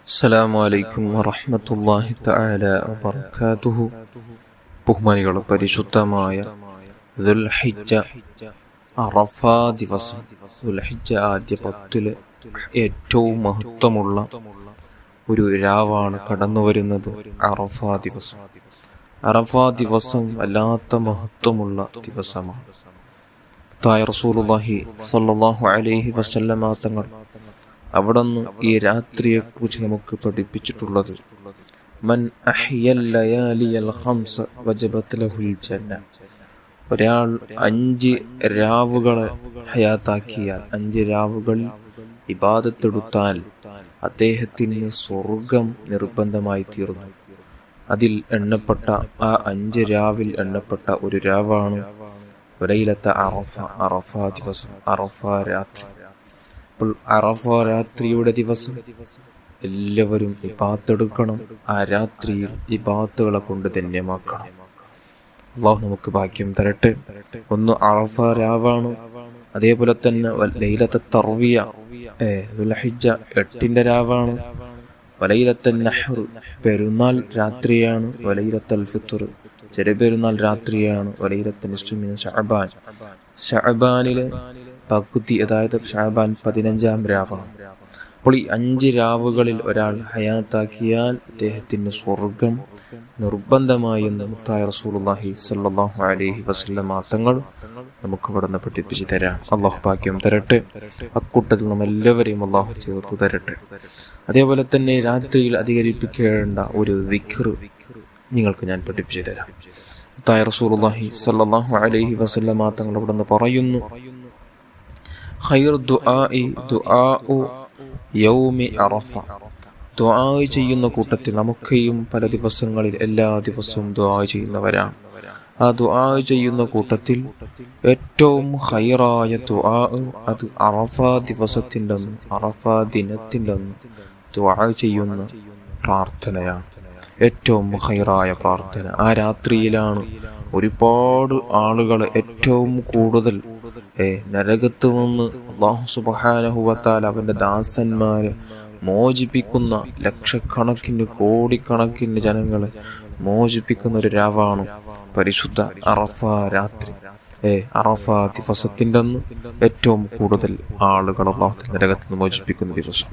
അസ്സലാമു അലൈക്കും വറഹ്മത്തുള്ളാഹി തആല വബറകാതുഹു. ബഹുമാനികളെ, പരിശുദ്ധമായ ദുൽഹിജ്ജ അറഫ ദിവസം, ദുൽഹിജ്ജ ആദ്യ 10 ഏറ്റവും മഹത്വമുള്ള ഒരു രാവാണ് കടന്നു വരുന്നത് അറഫ ദിവസം. അറഫ ദിവസം വല്ലാത്ത മഹത്വമുള്ള ദിവസമാണ്. റസൂലുള്ളാഹി സ്വല്ലല്ലാഹു അലൈഹി വസല്ലമ തങ്ങൾ അവിടുന്ന് ഈ രാത്രിയെ കുറിച്ച് നമുക്ക് പഠിപ്പിച്ചിട്ടുള്ളത്, മൻ അഹ്യൽ ലയാലിയൽ ഖംസ വജബത് ലഹുൽ ജന്ന. ഒരാൾ 5 രാവുകളെ ഹയാത്താക്കിയാൽ, 5 രാവുകളിൽ ഇബാദത്തെടുത്താൽ അദ്ദേഹത്തിന് സ്വർഗം നിർബന്ധമായി തീർന്നു. അതിൽ എണ്ണപ്പെട്ട ആ 5 രാവിൽ എണ്ണപ്പെട്ട ഒരു രാവാണ് ലൈലത്തെ അറഫ, അറഫ ദിവസം, അറഫ രാത്രി. അപ്പോൾ അറഫ രാത്രിയുടെ ദിവസം എല്ലാവരും ഇബാദത്തെടുക്കണം. ആ രാത്രിയിൽ ഇബാദത്തുകളെ കൊണ്ട് ധന്യമാക്കണം. അല്ലാഹു നമുക്ക് ഭാഗ്യം തരട്ടെ. ഒന്ന് അറഫ രാവാണ്. അതേപോലെ തന്നെ ലൈലത്തെ തർവിയ, ദുൽഹിജ്ജ 8 രാവാണ്. വലൈലത്തെ നഹ്ർ പെരുന്നാൾ രാത്രിയാണ്. വലൈലത്തുൽ ഫിത്ർ ചെറുപെരുന്നാൾ രാത്രിയാണ്. വലൈലത്തെ നിസ്ഫു മിൻ ശഅബാൻ, ശഅബാനിലെ പകുതി, അതായത് ശഅബാൻ 15-ാം രാവാണ്. അപ്പോൾ ഈ 5 രാവുകളിൽ ഒരാൾ ഹയാത്താക്കിയാൽ അദ്ദേഹത്തിന് സ്വർഗം നിർബന്ധമായി എന്ന് മുത്തായ റസൂലുള്ളാഹി സ്വല്ലല്ലാഹു അലൈഹി വസല്ലമ തങ്ങൾ നമുക്ക് ഇവിടുന്ന് പഠിപ്പിച്ചു തരാം. അല്ലാഹു ഭാഗ്യം തരട്ടെ. അക്കൂട്ടത്തിൽ നമ്മെല്ലാവരെയും അല്ലാഹു ചേർത്ത് തരട്ടെ. അതേപോലെ തന്നെ രാത്രിയിൽ അധികരിപ്പിക്കേണ്ട ഒരു ദിക്ർ നിങ്ങൾക്ക് ഞാൻ പഠിപ്പിച്ചു തരാം. മുത്തായ റസൂലുള്ളാഹി സ്വല്ലല്ലാഹു അലൈഹി വസല്ലമ തങ്ങൾ ഇവിടുന്ന് പറയുന്നു, ഖൈറു ദുആഇ ദുആഉ യൗമി അറഫ. ദുആ ചെയ്യുന്ന കൂട്ടത്തിൽ നമുക്കെയും പല ദിവസങ്ങളിൽ എല്ലാ ദിവസവും ദുആ ചെയ്യുന്നവരാണ്. ആ ദുആ ചെയ്യുന്ന കൂട്ടത്തിൽ ഏറ്റവും ഖൈറായ ദുആ അത് അറഫ ദിവസത്തിൻ്റെ അന്ന്, അറഫ ദിനത്തിൻ്റെ അന്ന് ദുആ ചെയ്യുന്ന പ്രാർത്ഥനയാണ്. ഏറ്റവും ഖൈറായ പ്രാർത്ഥന ആ രാത്രിയിലാണ്. ഒരുപാട് ആളുകൾ ഏറ്റവും കൂടുതൽ നരകത്ത് നിന്ന് അല്ലാഹു സുബ്ഹാനഹു വ തആല അവൻ്റെ ദാസന്മാരെ മോചിപ്പിക്കുന്ന, ലക്ഷക്കണക്കിന് കോടിക്കണക്കിന് ജനങ്ങളെ മോചിപ്പിക്കുന്ന ഒരു രാവാണ് പരിശുദ്ധ അറഫ രാത്രി. അറഫ ദിവസത്തിൻ്റെ അന്ന് ഏറ്റവും കൂടുതൽ ആളുകൾ അല്ലാഹു നരകത്തിൽ നിന്ന് മോചിപ്പിക്കുന്ന ദിവസം.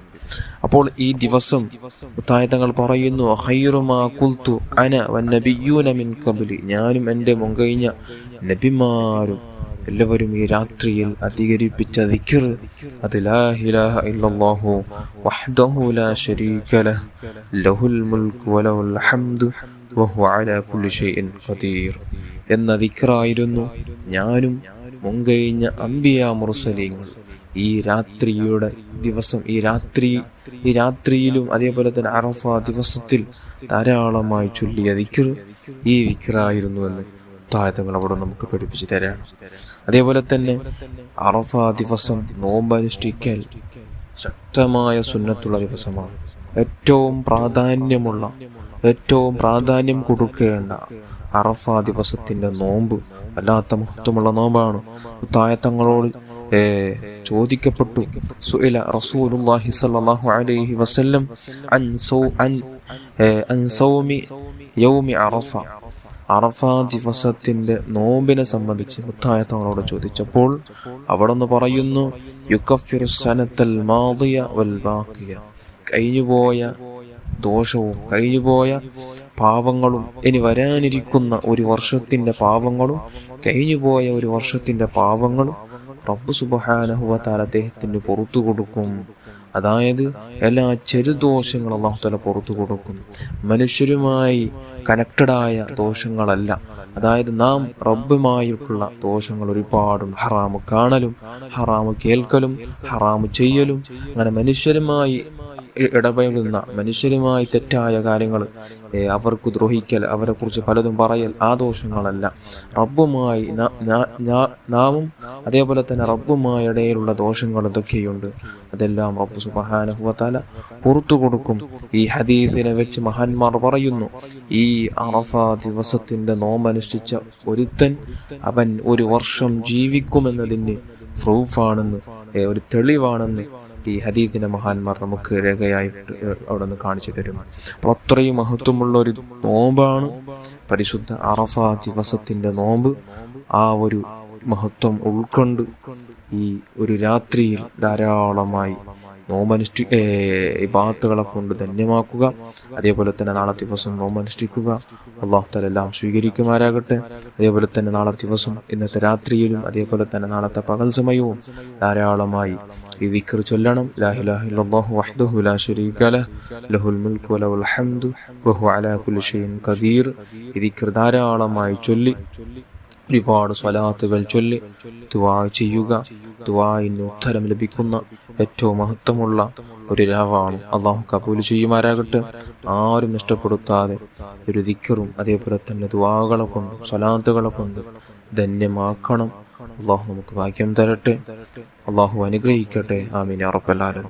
അപ്പോൾ ഈ ദിവസം തങ്ങൾ പറയുന്നു, ഖൈറു മാ ഖുൽതു അന വന്നബിയ്യൂന മിൻ ഖബ്ലി. ഞാനും എൻ്റെ മുൻകഴിഞ്ഞ നബിമാരും എല്ലാവരും ഈ രാത്രിയിൽ അധികരിപ്പിച്ച ദിക്ർ അത് ലാ ഇലാഹ ഇല്ലല്ലാഹു വഹ്ദഹു ലാ ശരീക ലഹു ലഹുൽ മുൽക്കു വലഹുൽ ഹംദു വഹുവ അലാ കുല്ലി ഷൈഇൻ ഖദീർ എന്ന ദിക്റായിരുന്നു. ഞാനും മുൻകഴിഞ്ഞ അംബിയാ മുർസലീങ്ങൾ ഈ രാത്രിയുടെ ദിവസം, ഈ രാത്രിയിലും അതേപോലെ തന്നെ അറഫ ദിവസത്തിൽ ധാരാളമായി ചൊല്ലിയ ദിക്ർ ഈ ദിക്റായിരുന്നു എന്ന് തങ്ങൾ അവിടെ നമുക്ക് പഠിപ്പിച്ചു തരാണ്. അതേപോലെ തന്നെ അറഫ ദിവസം നോമ്പനുഷ്ഠിക്കൽ ശക്തമായ സുന്നത്തുള്ള ദിവസമാണ്. ഏറ്റവും പ്രാധാന്യം കൊടുക്കേണ്ട അറഫ ദിവസത്തിന്റെ നോമ്പ് വല്ലാത്ത മഹത്വമുള്ള നോമ്പാണ്. തങ്ങളോട് ചോദിക്കപ്പെട്ടു, സുഇല റസൂലുള്ളാഹി സ്വല്ലല്ലാഹു അലൈഹി വസല്ലം അൻ സൗമി യൗമി അറഫ. അറഫ ദിവസത്തിന്റെ നോമ്പിനെ സംബന്ധിച്ച് മുത്തായ തങ്ങളോട് ചോദിച്ചപ്പോൾ അവിടുന്ന് പറയുന്നു, യുകഫിറു സനത്തൽ മാദിയ വൽ ബാഖിയ. കഴിഞ്ഞുപോയ ദോഷവും കഴിഞ്ഞുപോയ പാവങ്ങളും ഇനി വരാനിരിക്കുന്ന ഒരു വർഷത്തിന്റെ പാവങ്ങളും കഴിഞ്ഞുപോയ ഒരു വർഷത്തിന്റെ പാവങ്ങളും റബ്ബ് സുബ്ഹാനഹു വ തആല അദ്ദേഹത്തിന് പുറത്തു കൊടുക്കും. അതായത് എല്ലാ ചെറുദോഷങ്ങളും അല്ലാഹു തആല പുറത്തു കൊടുക്കും. മനുഷ്യരുമായി കണക്റ്റഡായ ദോഷങ്ങളല്ല. അതായത് നാം റബ്ബുമായിട്ടുള്ള ദോഷങ്ങൾ ഒരുപാടുണ്ട്. ഹറാമ് കാണലും, ഹറാമ് കേൾക്കലും, ഹറാമ് ചെയ്യലും, അങ്ങനെ മനുഷ്യരുമായി ഇടപെടുന്ന, മനുഷ്യരുമായി തെറ്റായ കാര്യങ്ങൾ, അവർക്ക് ദ്രോഹിക്കൽ, അവരെ കുറിച്ച് പലതും പറയൽ, ആ ദോഷങ്ങളല്ല. റബ്ബുമായി നാമും അതേപോലെ തന്നെ റബ്ബുമായി ഇടയിലുള്ള ദോഷങ്ങൾ ഇതൊക്കെയുണ്ട്. അതെല്ലാം റബ്ബ് സുബ്ഹാനഹു വ തആല പുറത്തു കൊടുക്കും. ഈ ഹദീസിനെ വെച്ച് മഹാന്മാർ പറയുന്നു, ഈ അറഫ ദിവസത്തിന്റെ നോമ്പനുഷ്ഠിച്ച ഒരുത്തൻ അവൻ 1 വർഷം ജീവിക്കുമെന്നതിന് പ്രൂഫാണെന്ന്, ഒരു തെളിവാണെന്ന് ഈ ഹദീദിന്റെ മഹാന്മാർ നമുക്ക് രേഖയായിട്ട് അവിടെ നിന്ന് കാണിച്ചു തരും. അപ്പോൾ അത്രയും മഹത്വമുള്ള ഒരു നോമ്പാണ് പരിശുദ്ധ അറഫ ദിവസത്തിന്റെ നോമ്പ്. ആ ഒരു മഹത്വം ഉൾക്കൊണ്ട് ഈ ഒരു രാത്രിയിൽ ധാരാളമായി ഇബാദത്തുകളെ കൊണ്ട് ധന്യമാക്കുക. അതേപോലെ തന്നെ നാളെ ദിവസം നോമ്പനുഷ്ഠിക്കുക. അല്ലാഹു തആല എല്ലാം സ്വീകരിക്കുമാരാകട്ടെ. അതേപോലെ തന്നെ നാളെ ദിവസം ഇന്നത്തെ രാത്രിയിലും അതേപോലെ തന്നെ നാളത്തെ പകൽ സമയവും ധാരാളമായി ഈ ദിക്ർ ചൊല്ലണം. ലാ ഇലാഹ ഇല്ലല്ലാഹു വഹ്ദഹു ലാ ശരീക ലഹു ലഹുൽ മുൽക്കു വലഹുൽ ഹംദു വഹുവ അലാ കുല്ലി ഷൈഇൻ ഖദീർ. ഈ ദിക്ർ ധാരാളമായി ചൊല്ലി ഒരുപാട് സ്വലാത്തുകൾ ചൊല്ലി ദുആ ചെയ്യുക. ദുആഇന് ഉത്തരം ലഭിക്കുന്ന ഏറ്റവും മഹത്വമുള്ള ഒരു രാവാണ്. അള്ളാഹു കബൂൽ ചെയ്യുമാരാകട്ടെ. ആരും നഷ്ടപ്പെടുത്താതെ ഒരു ദിക്റും അതേപോലെ തന്നെ ദുആകളെ കൊണ്ട് സ്വലാത്തുകളെ കൊണ്ട് ധന്യമാക്കണം. അള്ളാഹു നമുക്ക് ഭാഗ്യം തരട്ടെ. അള്ളാഹു അനുഗ്രഹിക്കട്ടെ. ആമീൻ യാ റബ്ബൽ ആലമീൻ.